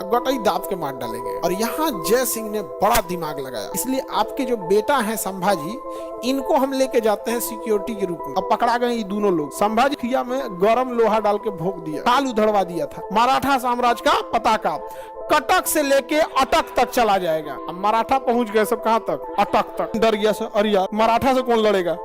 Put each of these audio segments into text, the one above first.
गटाई दाब के मार डालेंगे। और यहाँ जय सिंह ने बड़ा दिमाग लगाया, इसलिए आपके जो बेटा है संभाजी, इनको हम लेके जाते हैं सिक्योरिटी के रूप में। अब पकड़ा गए ये दोनों लोग। संभाजी खिया में गरम लोहा डाल के भोंक दिया, ताल उधड़वा दिया था। मराठा साम्राज्य का पताका कटक से लेके अटक तक चला जाएगा। अब मराठा पहुंच गए सब कहां तक? अटक तक। डर गया सर, अरे यार मराठा से कौन लड़ेगा।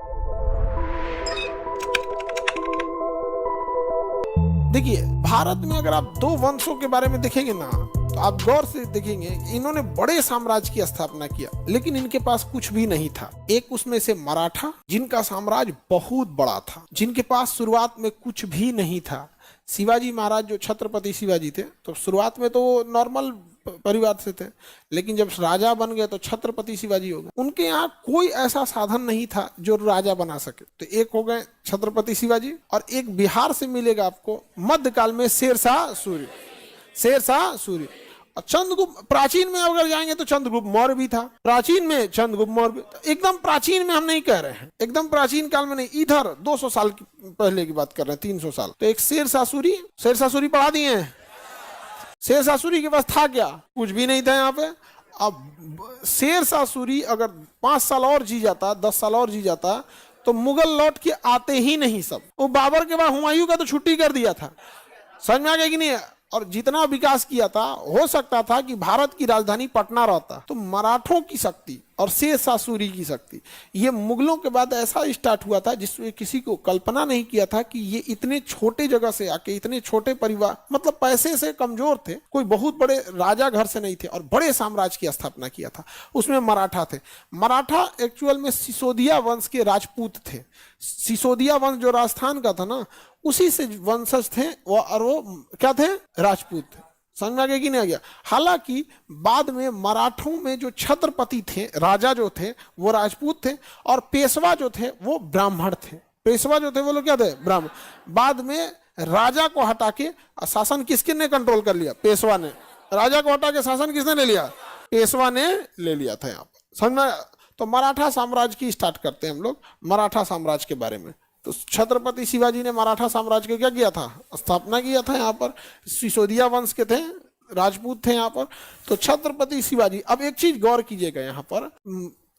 देखिए भारत में अगर आप दो वंशों के बारे में देखेंगे ना, तो आप गौर से देखेंगे इन्होंने बड़े साम्राज्य की स्थापना किया, लेकिन इनके पास कुछ भी नहीं था। एक उसमें से मराठा, जिनका साम्राज्य बहुत बड़ा था, जिनके पास शुरुआत में कुछ भी नहीं था। शिवाजी महाराज जो छत्रपति शिवाजी थे, तो शुरुआत में तो नॉर्मल परिवार से थे, लेकिन जब राजा बन गए तो छत्रपति शिवाजी हो गए। उनके यहाँ कोई ऐसा साधन नहीं था जो राजा बना सके। तो एक हो गए छत्रपति शिवाजी, और एक बिहार से मिलेगा आपको मध्यकाल में शेरशाह सूरी। शेरशाह सूरी और चंद्रगुप्त। प्राचीन में अगर जाएंगे तो चंद्रगुप्त मौर्य भी था, प्राचीन में चंद्रगुप्त मौर्य। एकदम प्राचीन में हम नहीं कह रहे हैं, एकदम प्राचीन काल में नहीं, इधर 200 साल पहले की बात कर रहे हैं, 300 साल। तो एक शेरशाह सूरी, शेरशाह सूरी पढ़ा दिए हैं। शेरशाह सूरी के पास था क्या? कुछ भी नहीं था यहाँ पे। अब शेरशाह सूरी अगर 5 साल और जी जाता, 10 साल और जी जाता, तो मुगल लौट के आते ही नहीं सब। वो बाबर के बाद हुमायूं का तो छुट्टी कर दिया था, समझ में आ गया कि नहीं? और जितना विकास किया था, हो सकता था कि भारत की राजधानी पटना रहता। तो मराठों की शक्ति और शेरशाह सूरी की शक्ति, ये मुगलों के बाद ऐसा स्टार्ट हुआ था जिसमें किसी को कल्पना नहीं किया था कि ये इतने छोटे जगह से आके, इतने छोटे परिवार, मतलब पैसे से कमजोर थे, कोई बहुत बड़े राजा घर से नहीं थे, और बड़े साम्राज्य की स्थापना किया था। उसमें मराठा थे। मराठा एक्चुअल में सिसोदिया वंश के राजपूत थे। सिसोदिया वंश जो राजस्थान का था ना, उसी से वंशज थे वो, और वो क्या थे? राजपूत थे। समझ में आ गया कि नहीं आ गया? हालांकि बाद में मराठों में जो छत्रपति थे, राजा जो थे, वो राजपूत थे, और पेशवा जो थे वो ब्राह्मण थे। पेशवा जो थे वो लोग क्या थे? ब्राह्मण। बाद में राजा को हटा के शासन किसके ने कंट्रोल कर लिया? पेशवा ने। राजा को हटा के शासन किसने ले लिया? पेशवा ने ले लिया था यहाँ पर। समझ में? तो मराठा साम्राज्य की स्टार्ट करते हैं हम लोग, मराठा साम्राज्य के बारे में। तो छत्रपति शिवाजी ने मराठा साम्राज्य को क्या किया था? स्थापना किया था। यहाँ पर सिसोदिया वंश के थे, राजपूत थे यहाँ पर। तो छत्रपति शिवाजी। अब एक चीज गौर कीजिएगा यहाँ पर,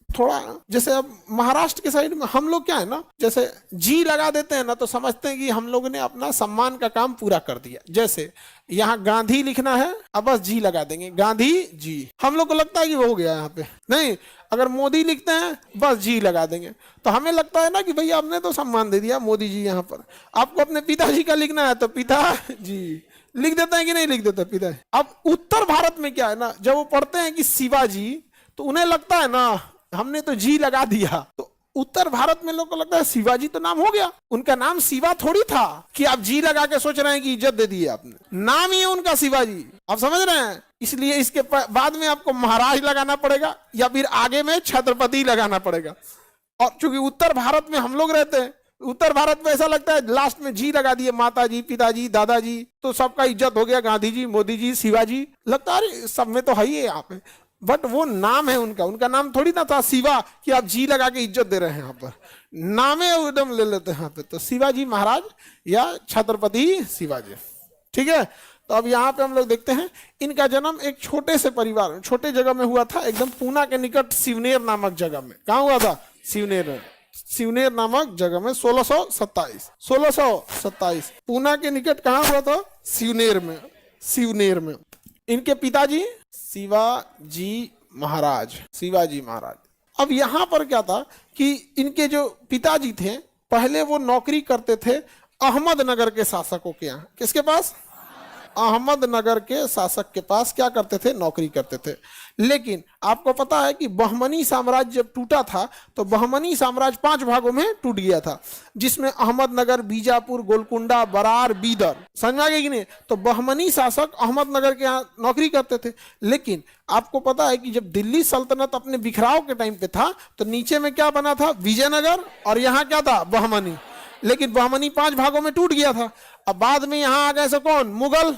थोड़ा जैसे अब महाराष्ट्र के साइड में हम लोग क्या है ना, जैसे जी लगा देते हैं ना, तो समझते हैं कि हम लोग ने अपना सम्मान का काम पूरा कर दिया। जैसे यहाँ गांधी लिखना है, अब बस जी लगा देंगे, गांधी जी। हम लोग को लगता है कि वो हो गया यहाँ पे। नहीं, अगर मोदी लिखते हैं बस जी लगा देंगे, तो हमें लगता है ना कि भैया आपने तो सम्मान दे दिया मोदी जी। यहाँ पर आपको अपने पिताजी का लिखना है तो पिता जी लिख देते हैं कि नहीं लिख देते पिता। अब उत्तर भारत में क्या है ना, जब वो पढ़ते हैं कि शिवाजी, तो उन्हें लगता है ना हमने तो जी लगा दिया। तो उत्तर भारत में लोग को लगता है शिवाजी तो नाम हो गया, उनका नाम शिवा थोड़ी था कि आप जी लगा के सोच रहे हैं कि इज्जत दे दी आपने। नाम ही है उनका शिवाजी, आप समझ रहे हैं? इसलिए इसके बाद में आपको महाराज लगाना पड़ेगा, या फिर आगे में छत्रपति लगाना पड़ेगा। और चूंकि उत्तर भारत में हम लोग रहते हैं, उत्तर भारत में ऐसा लगता है लास्ट में जी लगा दिए, माता जी, पिताजी, दादाजी, तो सबका इज्जत हो गया। गांधी जी, मोदी जी, शिवाजी, लगता है सब में तो है ही है यहाँ पे। बट वो नाम है उनका, उनका नाम थोड़ी ना था शिवा कि आप जी लगा के इज्जत दे रहे हैं। यहाँ पर नामे एकदम ले लेते हैं यहाँ पे। तो शिवाजी महाराज या छत्रपति शिवाजी, ठीक है। तो अब यहाँ पे हम लोग देखते हैं इनका जन्म एक छोटे से परिवार, छोटे जगह में हुआ था, एकदम पूना के निकट शिवनेर नामक जगह में। कहाँ हुआ था? शिवनेर। शिवनेर नामक जगह में 1627 पूना के निकट कहाँ हुआ था? शिवनेर में। शिवनेर में। इनके पिताजी शिवाजी महाराज। अब यहाँ पर क्या था कि इनके जो पिताजी थे, पहले वो नौकरी करते थे अहमदनगर के शासकों के यहाँ। किसके पास? अहमदनगर के शासक के पास क्या करते थे? नौकरी करते थे। लेकिन आपको पता है कि बहमनी साम्राज्य जब टूटा था, तो बहमनी साम्राज्य 5 भागों में टूट गया था, जिसमें अहमदनगर, बीजापुर, गोलकुंडा, बरार, बीदर। समझ में आ गया कि नहीं? तो बहमनी शासक अहमदनगर के यहाँ नौकरी करते थे। लेकिन आपको पता है कि जब दिल्ली सल्तनत अपने बिखराव के टाइम पे था, तो नीचे में क्या बना था? विजयनगर, और यहाँ क्या था? बहमनी। लेकिन बहमनी 5 भागों में टूट गया था। अब बाद में यहाँ आ गए से कौन? मुगल।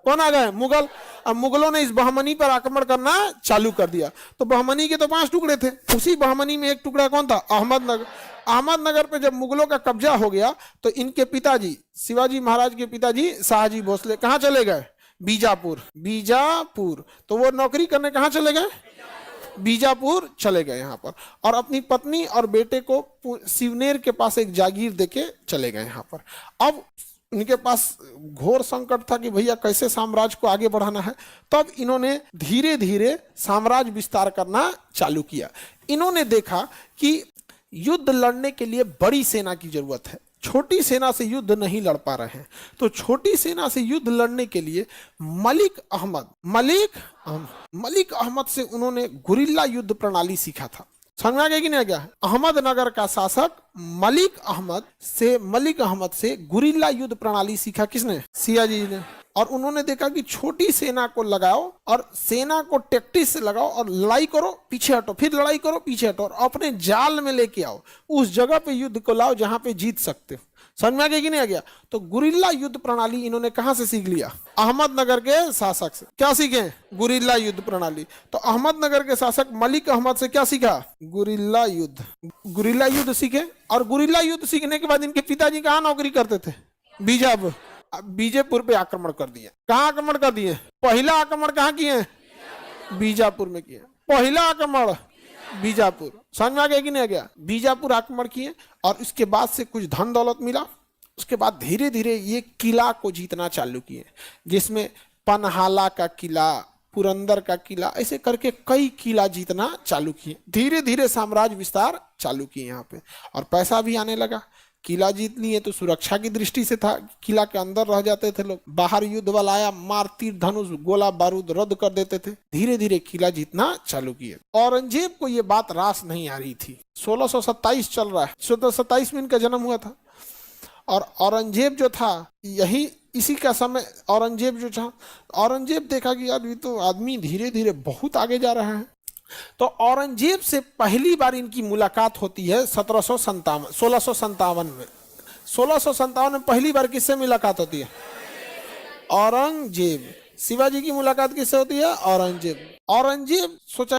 कौन आ गए? मुगल। अब मुगलों ने इस बहमनी पर आक्रमण करना चालू कर दिया। तो बहमनी के तो 5 टुकड़े थे, उसी बहमनी में एक टुकड़ा कौन था? अहमदनगर। अहमदनगर पे जब मुगलों का कब्जा हो गया, तो इनके पिताजी, शिवाजी महाराज के पिताजी शाहजी भोसले, कहाँ चले गए? बीजापुर, बीजापुर। तो वो नौकरी करने कहाँ चले गए? बीजापुर चले गए यहाँ पर, और अपनी पत्नी और बेटे को सिवनेर के पास एक जागीर देके चले गए यहाँ पर। अब इनके पास घोर संकट था कि भैया कैसे साम्राज्य को आगे बढ़ाना है। तब इन्होंने धीरे धीरे साम्राज्य विस्तार करना चालू किया। इन्होंने देखा कि युद्ध लड़ने के लिए बड़ी सेना की जरूरत है, छोटी सेना से युद्ध नहीं लड़ पा रहे हैं। तो छोटी सेना से युद्ध लड़ने के लिए मलिक अहमद से उन्होंने गुरिल्ला युद्ध प्रणाली सीखा था। समझ में आ गया कि नहीं आ गया? अहमदनगर का शासक मलिक अहमद से गुरिल्ला युद्ध प्रणाली सीखा। किसने? सियाजी ने। और उन्होंने देखा कि छोटी सेना को लगाओ और सेना को टैक्टिस से लगाओ और लड़ाई करो पीछे हटो, फिर लड़ाई करो पीछे हटो, और अपने जाल में लेके आओ, उस जगह पे युद्ध को लाओ जहां पे जीत सकते हो। समझ में आ गया कि नहीं आ गया? तो गुरिल्ला युद्ध प्रणाली इन्होंने कहां से सीख लिया? अहमदनगर के शासक से। क्या सीखे? गुरिल्ला युद्ध प्रणाली। तो अहमदनगर के शासक मलिक अहमद से क्या सीखा? गुरिल्ला युद्ध सीखे। और गुरिल्ला युद्ध सीखने के बाद इनके पिताजी कहाँ नौकरी करते थे? बीजापुर पे आक्रमण कर दिए। कहाँ आक्रमण कर दिए? पहला आक्रमण कहाँ किए? बीजापुर में किए। पहला आक्रमण बीजापुर। समझ में आ गया कि नहीं आ गया? बीजापुर आक्रमण किए और इसके बाद से कुछ धन दौलत मिला। उसके बाद धीरे धीरे ये किला को जीतना चालू किए, जिसमें पनहाला का किला, पुरंदर का किला, ऐसे करके कई किला जीतना चालू किए। धीरे धीरे साम्राज्य विस्तार चालू किए यहाँ पे, और पैसा भी आने लगा। किला जीत लिए तो सुरक्षा की दृष्टि से था, किला के अंदर रह जाते थे लोग, बाहर युद्ध वाला आया मार तीर धनुष गोला बारूद रद्द कर देते थे। धीरे धीरे किला जीतना चालू किए। औरंगजेब को ये बात रास नहीं आ रही थी। 1627 चल रहा है, 1627 में इनका जन्म हुआ था, और औरंगजेब जो था इसी का समय औरंगजेब देखा कि यार ये तो आदमी धीरे धीरे बहुत आगे जा रहा है। तो औरंगजेब से पहली बार इनकी मुलाकात होती है 1657 में। 1657 में पहली बार किससे मुलाकात होती है? औरंगजेब। शिवाजी की मुलाकात किससे होती है? औरंगजेब सोचा